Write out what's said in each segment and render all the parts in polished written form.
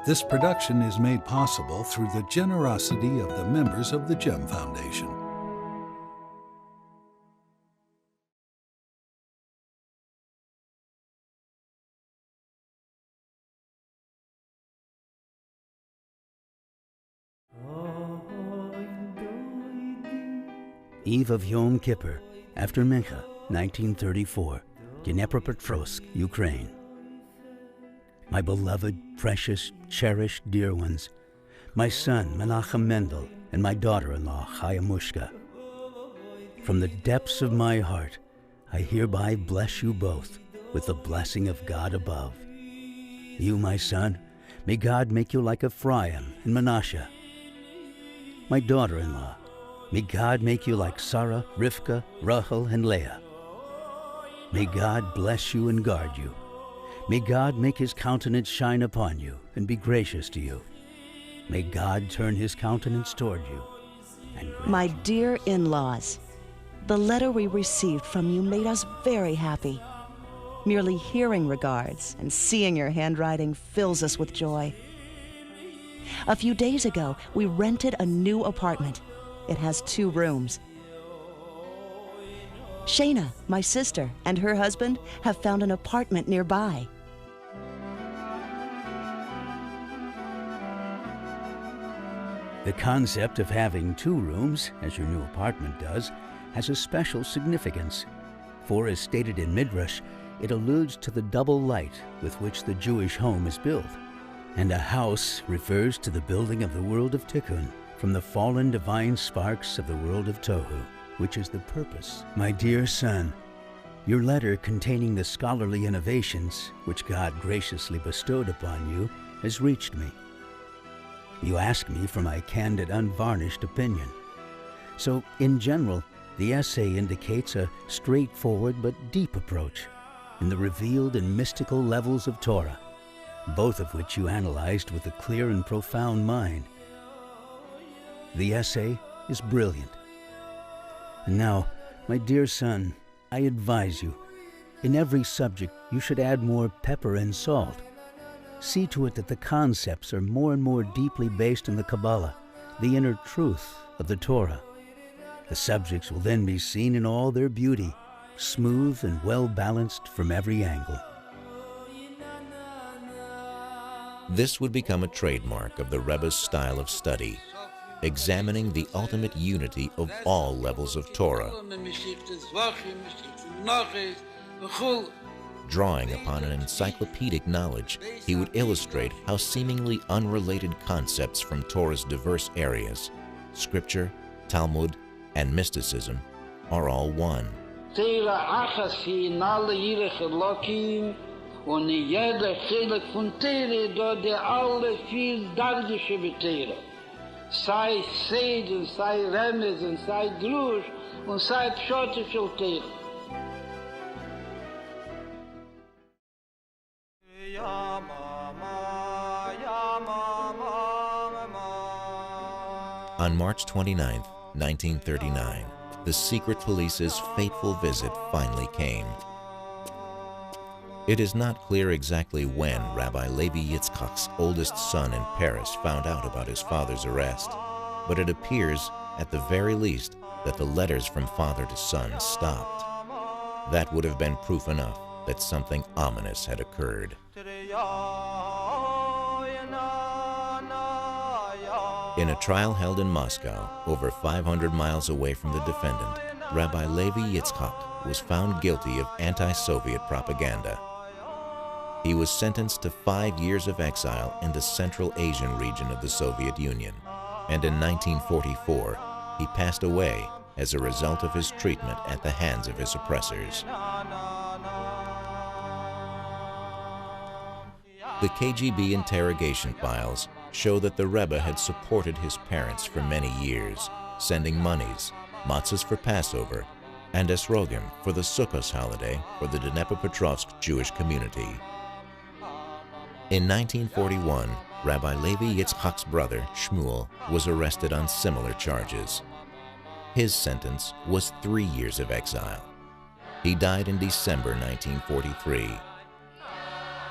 This production is made possible through the generosity of the members of the GEM Foundation. Eve of Yom Kippur, after Mincha, 1934, Dnepropetrovsk, Ukraine. My beloved, precious, cherished dear ones, my son Menachem Mendel and my daughter-in-law Chaya Mushka. From the depths of my heart, I hereby bless you both with the blessing of God above. You, my son, may God make you like Ephraim and Manasseh. My daughter-in-law, may God make you like Sarah, Rivka, Rachel, and Leah. May God bless you and guard you. May God make his countenance shine upon you and be gracious to you. May God turn his countenance toward you and grant My you. dear in-laws, the letter we received from you made us very happy. Merely hearing regards and seeing your handwriting fills us with joy. A few days ago, we rented a new apartment. It has 2 rooms. Shana, my sister, and her husband have found an apartment nearby. The concept of having 2 rooms, as your new apartment does, has a special significance. For, as stated in Midrash, it alludes to the double light with which the Jewish home is built. And a house refers to the building of the world of Tikkun, from the fallen divine sparks of the world of Tohu, which is the purpose. My dear son, your letter containing the scholarly innovations which God graciously bestowed upon you has reached me. You ask me for my candid, unvarnished opinion. So, in general, the essay indicates a straightforward but deep approach in the revealed and mystical levels of Torah, both of which you analyzed with a clear and profound mind. The essay is brilliant. And now, my dear son, I advise you, in every subject you should add more pepper and salt. See to it that the concepts are more and more deeply based in the Kabbalah, the inner truth of the Torah. The subjects will then be seen in all their beauty, smooth and well balanced from every angle. This would become a trademark of the Rebbe's style of study, examining the ultimate unity of all levels of Torah, drawing upon an encyclopedic knowledge. He would illustrate how seemingly unrelated concepts from Torah's diverse areas, scripture, Talmud, and mysticism, are all one. Sei Seid und sei Remes und sei Drush und sei Pshote Filter. On March 29, 1939, the secret police's fateful visit finally came. It is not clear exactly when Rabbi Levi Itshak's oldest son in Paris found out about his father's arrest, but it appears, at the very least, that the letters from father to son stopped. That would have been proof enough that something ominous had occurred. In a trial held in Moscow, over 500 miles away from the defendant, Rabbi Levi Itshak was found guilty of anti-Soviet propaganda. He was sentenced to 5 years of exile in the Central Asian region of the Soviet Union, and in 1944, he passed away as a result of his treatment at the hands of his oppressors. The KGB interrogation files show that the Rebbe had supported his parents for many years, sending monies, matzahs for Passover, and esrogim for the Sukkot holiday for the Dnepropetrovsk Jewish community. In 1941, Rabbi Levi Itshak's brother, Shmuel, was arrested on similar charges. His sentence was 3 years of exile. He died in December 1943.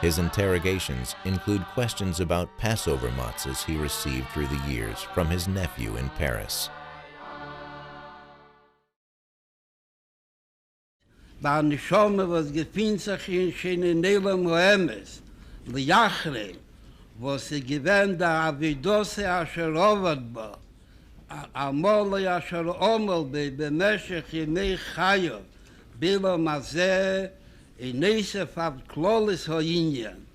His interrogations include questions about Passover matzahs he received through the years from his nephew in Paris. War nicht schon, was gefühlt sich in schönen Nelem Moemes, Liachre, wo sie gewähnt der Avidose asher Ovadba, Amol asher Omel bemeshech Yemei Chayo, Bilo Mazeh, in Nesef av Klolis Hoinyan,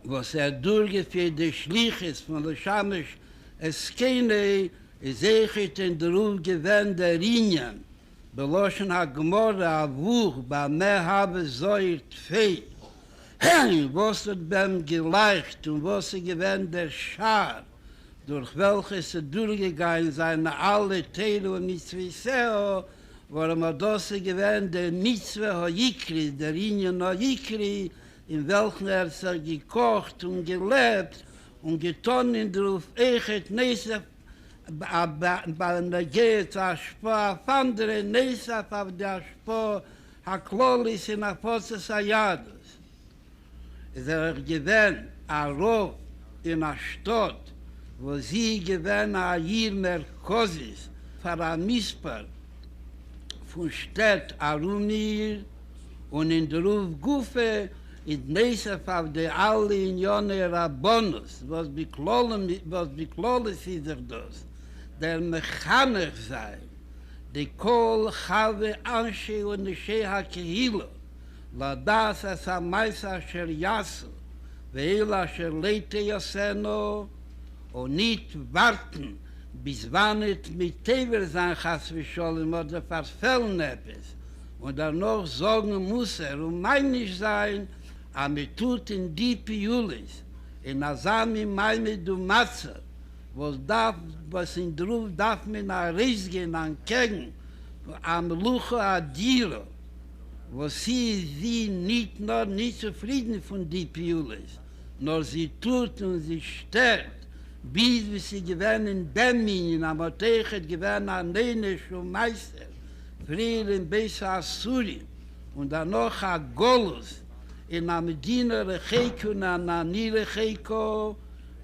was durchgeführt die Schliches von der Shamish Eskene, ist in der Ruf gewähnt der Inyan, Beloschen ha-Gmora avuch, ba me habe zoirt fei. Was hat beim geleicht und was gewähnt der Schar, durch welches durchgegangen seine alle Teile und Mitzvah, warum das gewähnt der Mitzvah ha-Yikri, der Inyan ha-Yikri, in welchen sich gekocht und gelebt und getan in der Ruf Echet Nesef, bei der Geht Aschpo, auf andere Nesef auf der Aschpo, ha-Klolis in Apostes Ayadus. Es gewähnt a Rov in a Stadt, wo sie gewähnt a Jir Merkozis, für a Mispar von Stadt Arumir und in der Ruf Gufe in Nesef auf der alle Unione Rabbonus, was beklolis ist das, der Mechanisch sei, die Kol Chave Anshe und Neshe HaKehilo, Ladas as amais asher yasu, veil asher leite yaseno, und nicht warten, bis wann es mit Tever sein Chas v'sholem oder verfällen etwas, und danach sagen muss meinig sein, aber tut in die Piulis, in Asami Maime du Matze, was in Druf darf man nach Reis gehen, an Kegen, am Luche Adiro, wo sie nicht zufrieden von die Piulis, nur sie tut und sie stärkt, bis sie gewähnen in dem Minion, aber Teichet gewähnen an Nenesch und Meister, früher in Beisa Asuri, und dann noch a Golus, in a Medina Recheiko und a Nani Recheiko,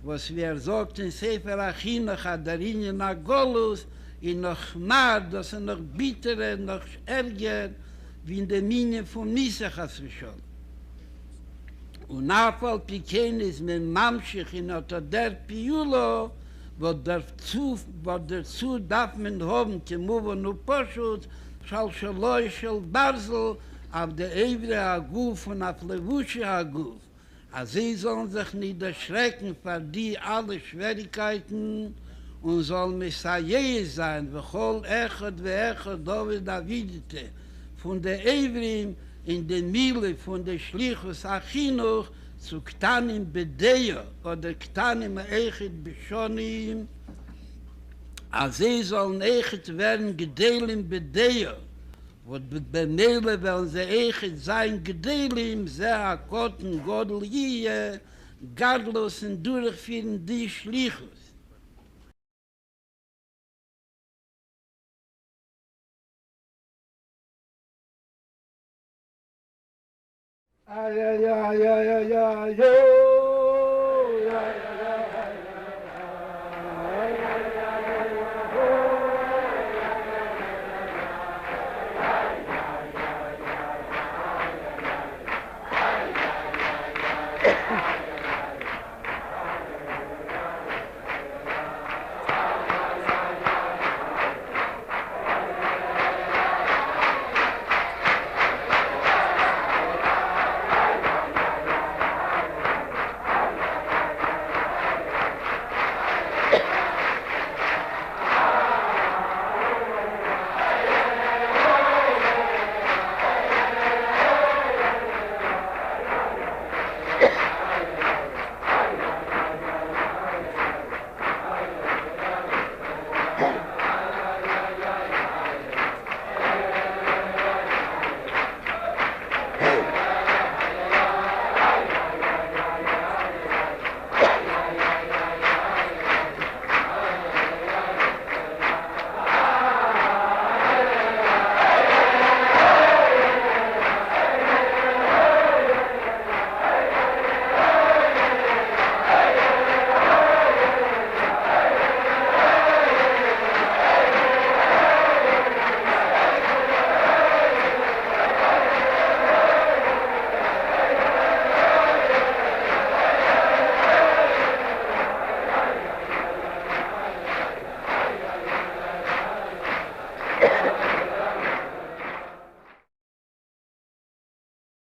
was wir sagt in Sefer Achinach, a darin in a Golus, in noch mehr, das ist noch bitterer, noch ärger, wie in der Minion von Nisachas schon. Und nachfall Piken ist mit Mamschich in der Piulo, wo dazu darf man haben, Kemuvo nu Poshut, Shal Shaloi Shal Barzel, auf der Evre Aguf und auf Levusche Aguf. Also sie sollen sich nicht erschrecken vor die alle Schwierigkeiten und sollen Messiah sein, v'chol echad ve'echad David Davidite, von der Evrim in den Mille von der Schlichus Achinuch zu Ktanim Bedeyo oder Ktanim Echid Bishonim, als sie sollen Echid werden Gedelim Bedeyo, wo bemele werden sie Echid sein Gedelim, sehr Akoten Godel Jie, Gadlos und durchführen die Schlichus. Ay, ay, ay, ay, ay, ay, yo, ay, ay,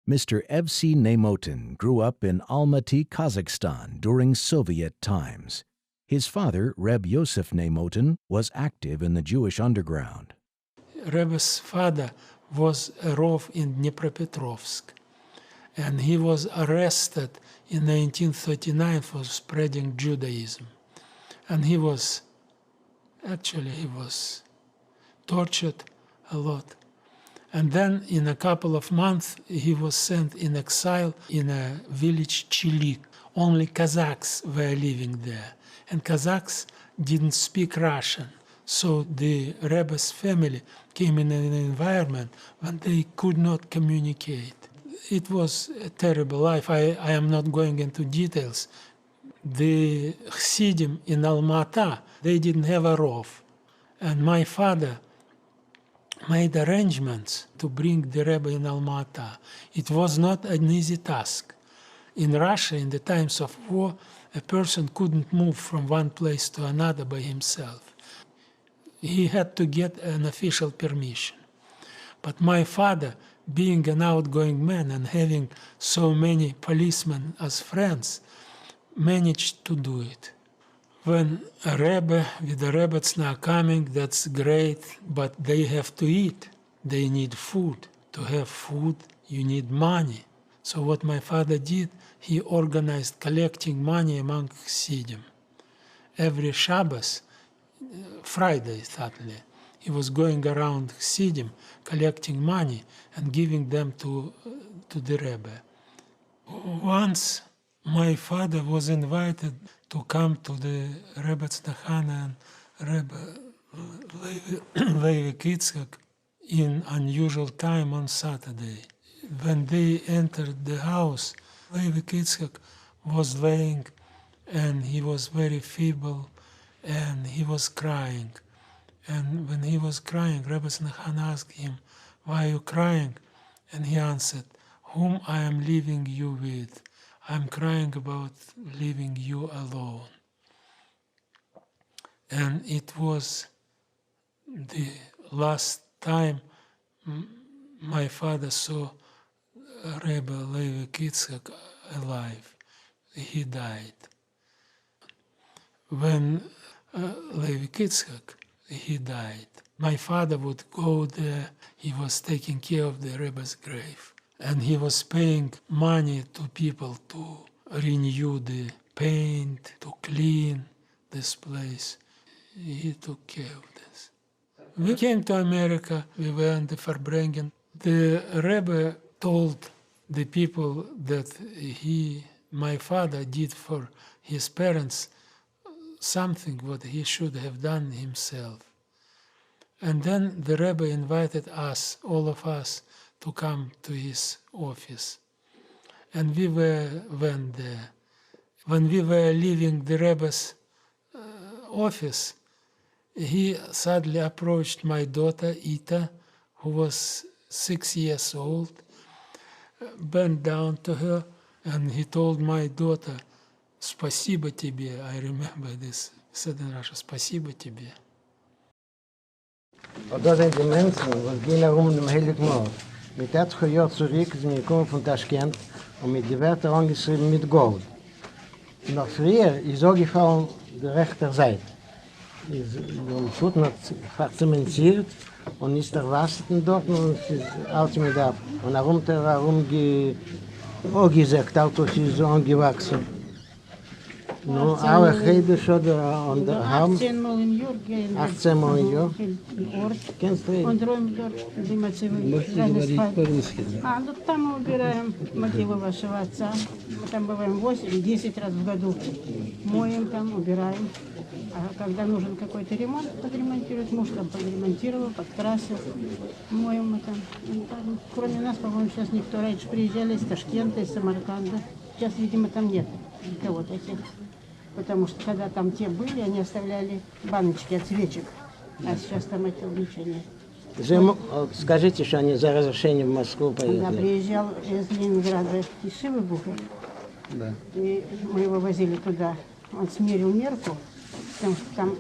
Mr. Evsey Nemotin grew up in Almaty, Kazakhstan during Soviet times. His father, Reb Yosef Nemotin, was active in the Jewish underground. Rebbe's father was a Rav in Dnipropetrovsk, and he was arrested in 1939 for spreading Judaism. And he was tortured a lot. And then in a couple of months, he was sent in exile in a village Chilik. Only Kazakhs were living there. And Kazakhs didn't speak Russian. So the Rebbe's family came in an environment when they could not communicate. It was a terrible life. I am not going into details. The Chassidim in Almaty, they didn't have a Rav. And my father made arrangements to bring the Rebbe in Almaty. It was not an easy task. In Russia, in the times of war, a person couldn't move from one place to another by himself. He had to get an official permission. But my father, being an outgoing man and having so many policemen as friends, managed to do it. When a Rebbe with a Rebbe Its'hak coming, that's great, but they have to eat. They need food. To have food, you need money. So what my father did, he organized collecting money among Chassidim. Every Shabbos, Friday, Saturday, he was going around Chassidim collecting money and giving them to the Rebbe. Once my father was invited to come to the Rebbe Tzedakah and Rebbe Levi Itshak in unusual time on Saturday. When they entered the house, Levi Itshak was laying and he was very feeble and he was crying. And when he was crying, Rebbe Tzedakah asked him, "Why are you crying?" And he answered, "Whom I am leaving you with? I'm crying about leaving you alone." And it was the last time my father saw Rebbe Levi Itshak alive. He died. When Levi Itshak, he died, my father would go there. He was taking care of the Rebbe's grave. And he was paying money to people to renew the paint, to clean this place. He took care of this. We came to America, we were in the Farbrengen. The Rebbe told the people that my father did for his parents something what he should have done himself. And then the Rebbe invited us, all of us, to come to his office. And we went there. When we were leaving the Rebbe's office, he suddenly approached my daughter, Ita, who was 6 years old, bent down to her, and he told my daughter, "Спасибо тебе." I remember this. He said in Russian, "Спасибо тебе." Und da sind die Menschen, die gehen herum im Heiligen Mord. Mit 80 Jahren zurück sind wir gekommen von Taschkent und mit die Wörter angeschrieben mit Gold. Noch früher ist so gefallen die rechte Seite. Die Pfoten hat zementiert und ist der Wasser dort und ist alles mit ab. Und herum angesagt, Autos ist so angewachsen. No, alle Reden schon an der Hand. 18 Mal im Jahr. Kennst du ihn? Und räumen dort die Мотивы. А вот там мы убираем мотивы вашего отца. Мы там бываем 8-10 раз в году. Моем там, убираем. А когда нужен какой-то ремонт, подремонтировать, муж там подремонтировал, подкрасил. Моем мы там. Кроме нас, по-моему, сейчас никто. Раньше приезжали из Ташкента, из Самарканда. Сейчас, видимо, там нет никого таких. Потому что когда там те были, они оставляли баночки от свечек. А сейчас там этого ничего нет. Скажите, что они за разрешение в Москву поехали. Когда приезжал из Ленинграда из Шивы Бухер, да. И мы его возили туда. Он смерил мерку потому что там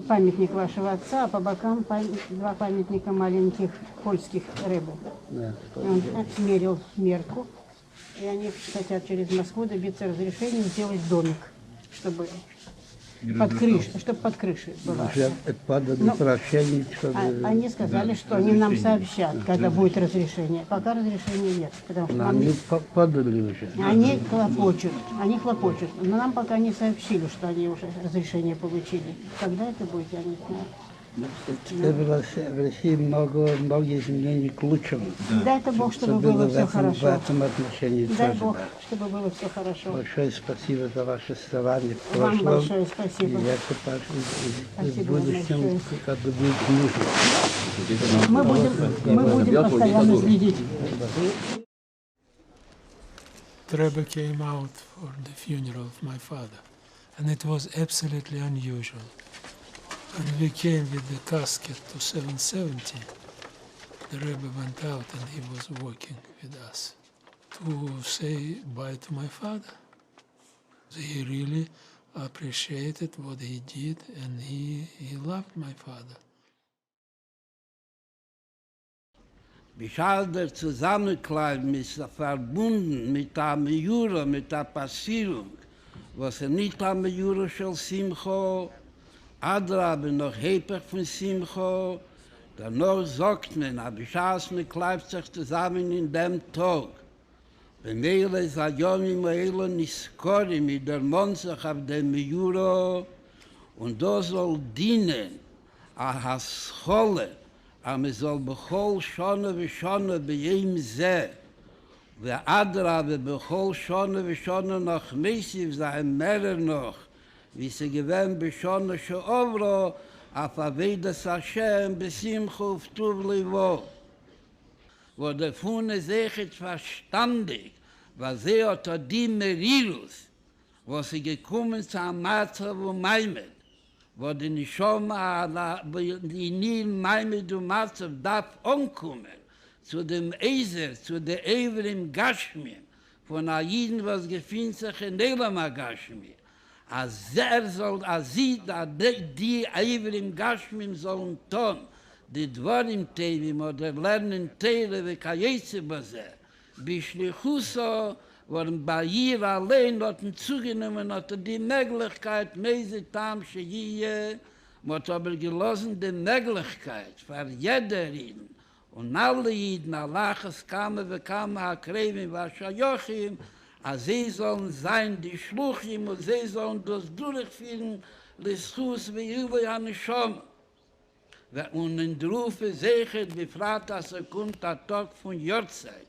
памятник вашего отца, а по бокам два памятника маленьких польских рыбы. Да. И он смерил мерку, и они хотят через Москву добиться разрешения сделать домик, чтобы под крышей была. Они сказали, что они нам сообщат, когда будет разрешение. Пока разрешения нет, потому что они хлопочут, но нам пока не сообщили, что они уже разрешение получили. Когда это будет, я не знаю. В России много изменений к лучшему. Дай Бог, чтобы было все хорошо. В этом отношении Дай тоже, Бог, да. чтобы было все хорошо. Большое спасибо за ваше старание в Вам прошлом. большое спасибо. И это в будущем, большое. как бы будет нужно. Мы будем постоянно следить. The Rebbe came out for the funeral of my father, and it was absolutely unusual. When we came with the casket to 770, the Rebbe went out and he was walking with us to say bye to my father. He really appreciated what he did, and he loved my father. Bisher der Zusammenkleid ist verbunden mit der Mejura, mit der Passierung, was nicht der Mejura von Simcha, Adrabe noch Hepech von Simcha, danach sagt man, aber Bisher kleibt sich zusammen in dem Tag. Wenn Eile Sayom im Eile Niskori mit der Monzach auf dem Mejura, und das soll dienen, a Haschole, aber es soll bechol Shone v'Shone b'yem zeh, ve'adrabe bechol Shone v'Shone noch Mesiv sein mehr noch, wie sie gewähnt b'Shone she'ovro, auf Avedas Hashem b'simcha uftuv livo. Wo der Fune sechet verstandig, was hat die Merirus, wo sie gekommen zu am Matzav und Maimed, wo die Nishoma, die Nil, Maimed und Matzav darf umkommen, zu dem Ezer, zu der Ever im Gashmir, von Aiden, was gefühlt sich in Elam Gashmir. Als sie, die Ever im Gashmir sollen tun, die Dvorim Tevim oder lernen Teile, wie Kajeze Bazer, Bishlichuso, worden bei ihr allein hatten zugenommen, hatte die Möglichkeit, Meise Tam Shehiyeh, hat aber gelassen die Möglichkeit für jeder Jeden und alle Jeden, Allahas kamen, wir kamen, Hakrevim, Vashayochim, als sie sollen sein, die Schluchim, und sie sollen das durchführen, Lischus, wie über eine Schom. Und in der Rufe sechet, wie fragt, als kommt der Tag von Jortzeit,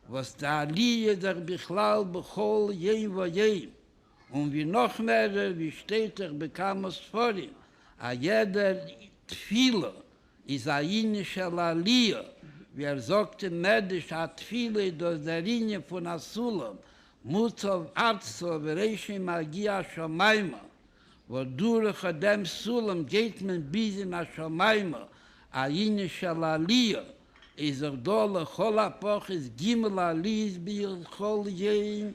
was der Aliyah der Bichlal bechol jem wa jem. Und wie noch mehr, wie steht bekam es vor ihm, a jeder Tfilo ist a Inne shel Aliyah, wie sagt im Medisch, a Tfilo das der Inne von Asulam, Mutzov Arzo, Vereshi Magia Shomayma, wo durch dem Sulam geht man bis in a Shomayma, a Inne shel Aliyah, is dole chol apoch is gimel alis bil chol jem,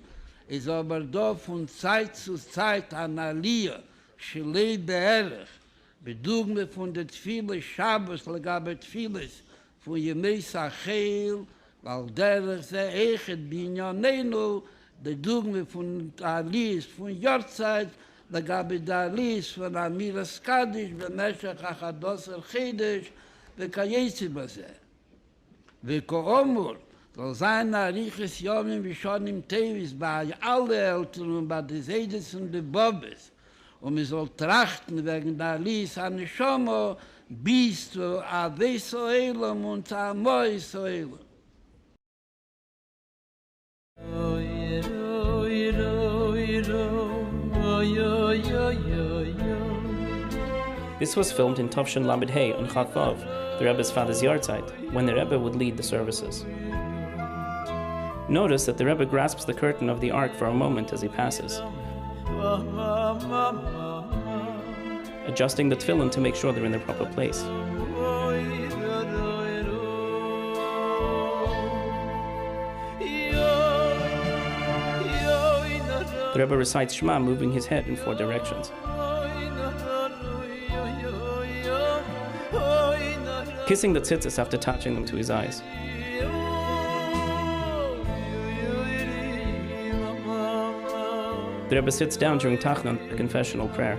is aber da von Zeit zu Zeit an Aliyah, shlei be'erech, bedugme von der Tfile Shabbos, legabe Tfiles, von Yemei Sachel, weil derech se echet binyanenu, der Dugme von Alis, von Jortzeit, legabe der Alis, von Amiras Kaddish, bemeshach achados el-Chedesh, vekayetzi bazer. וכאומר, soll sein Ariches Yomim Vishonim Tevis bei allen Eltern und bei den Sedes und den Bobbes. Und man soll trachten wegen der Alis an Shomo bis zu Ave Soelam und zu Amoi Soelam. This was filmed in Tovshin Lamed Hey on Chaf Vav, the Rebbe's father's yahrzeit, when the Rebbe would lead the services. Notice that the Rebbe grasps the curtain of the ark for a moment as he passes, adjusting the tefillin to make sure they're in their proper place. The The Rebbe recites Shema, moving his head in 4 directions. Kissing the tzitzis after touching them to his eyes. The Rebbe sits down during Tachnun, the confessional prayer.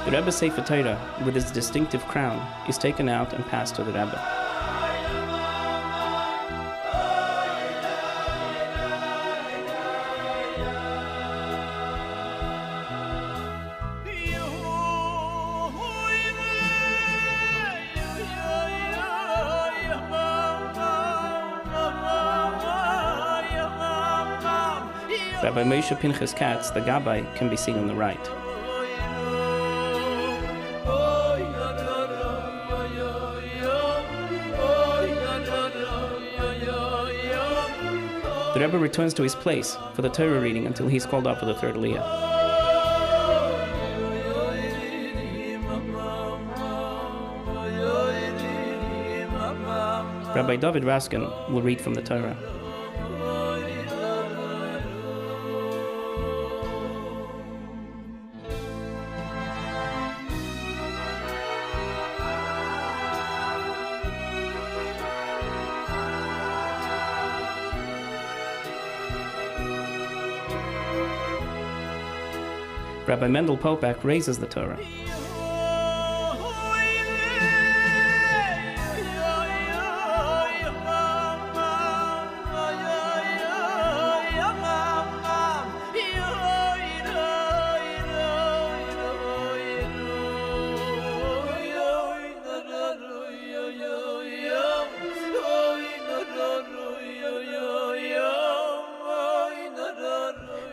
The Rebbe's Sefer Torah, with its distinctive crown, is taken out and passed to the Rebbe. Rabbi Moshe Pinchas Katz, the Gabbai, can be seen on the right. The Rebbe returns to his place for the Torah reading until he's called up for the 3rd Aliyah. Rabbi David Raskin will read from the Torah. Rabbi Mendel Popak raises the Torah.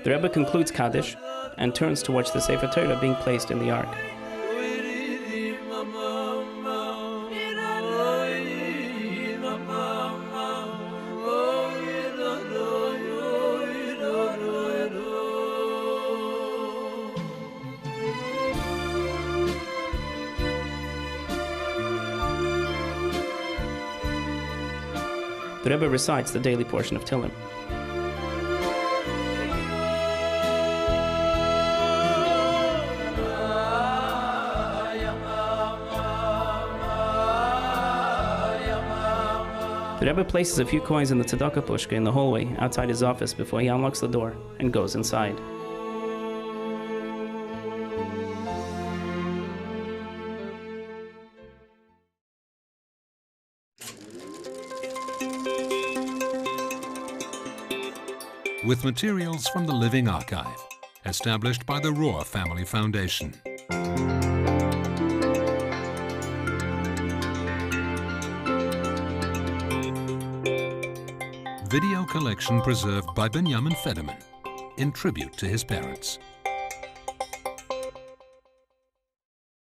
The Rebbe concludes Kaddish and turns to watch the Sefer Torah being placed in the ark. The Rebbe recites the daily portion of Tehillim. The Rebbe places a few coins in the tzedakah pushka in the hallway outside his office before he unlocks the door and goes inside. With materials from the Living Archive, established by the Rohr Family Foundation. Video collection preserved by Benjamin Federman in tribute to his parents.